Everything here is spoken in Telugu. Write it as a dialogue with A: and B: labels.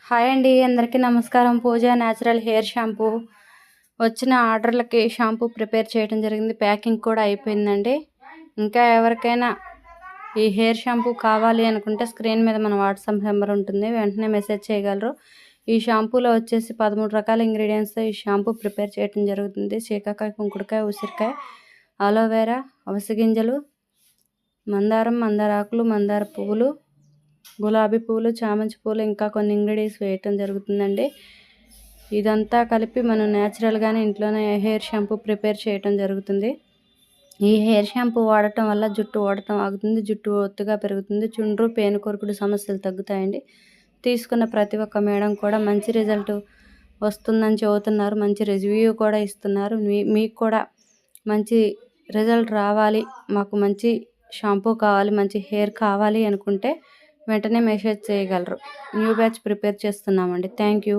A: హాయ్ అండి. అందరికీ నమస్కారం. పూజ న్యాచురల్ హెయిర్ షాంపూ వచ్చిన ఆర్డర్లకి షాంపూ ప్రిపేర్ చేయడం జరిగింది. ప్యాకింగ్ కూడా అయిపోయిందండి. ఇంకా ఎవరికైనా ఈ హెయిర్ షాంపూ కావాలి అనుకుంటే స్క్రీన్ మీద మన వాట్సాప్ నెంబర్ ఉంటుంది, వెంటనే మెసేజ్ చేయగలరు. ఈ షాంపూలో వచ్చేసి 13 రకాల ఇంగ్రీడియంట్స్తో ఈ షాంపూ ప్రిపేర్ చేయడం జరుగుతుంది. శీకాకాయ, కుంకుడుకాయ, ఉసిరికాయ, అలోవెరా, అవిసె గింజలు, మందారం, మందారాకులు, మందార పువ్వులు, గులాబీ పువ్వులు, చామంతి పువ్వులు, ఇంకా కొన్ని ఇంగ్రీడియంట్స్ వేయటం జరుగుతుందండి. ఇదంతా కలిపి మనం న్యాచురల్గానే ఇంట్లోనే హెయిర్ షాంపూ ప్రిపేర్ చేయటం జరుగుతుంది. ఈ హెయిర్ షాంపూ వాడటం వల్ల జుట్టు ఊడటం ఆగుతుంది, జుట్టు ఒత్తుగా పెరుగుతుంది, చుండ్రు, పేను కొరుకుడు సమస్యలు తగ్గుతాయండి. తీసుకున్న ప్రతి ఒక్క మేడం కూడా మంచి రిజల్ట్ వస్తుందని చెబుతున్నారు, మంచి రివ్యూ కూడా ఇస్తున్నారు. మీకు కూడా మంచి రిజల్ట్ రావాలి, మాకు మంచి షాంపూ కావాలి, మంచి హెయిర్ కావాలి అనుకుంటే వెంటనే మెసేజ్ చేయగలరు. న్యూ బ్యాచ్ ప్రిపేర్ చేస్తున్నామండి. Thank you.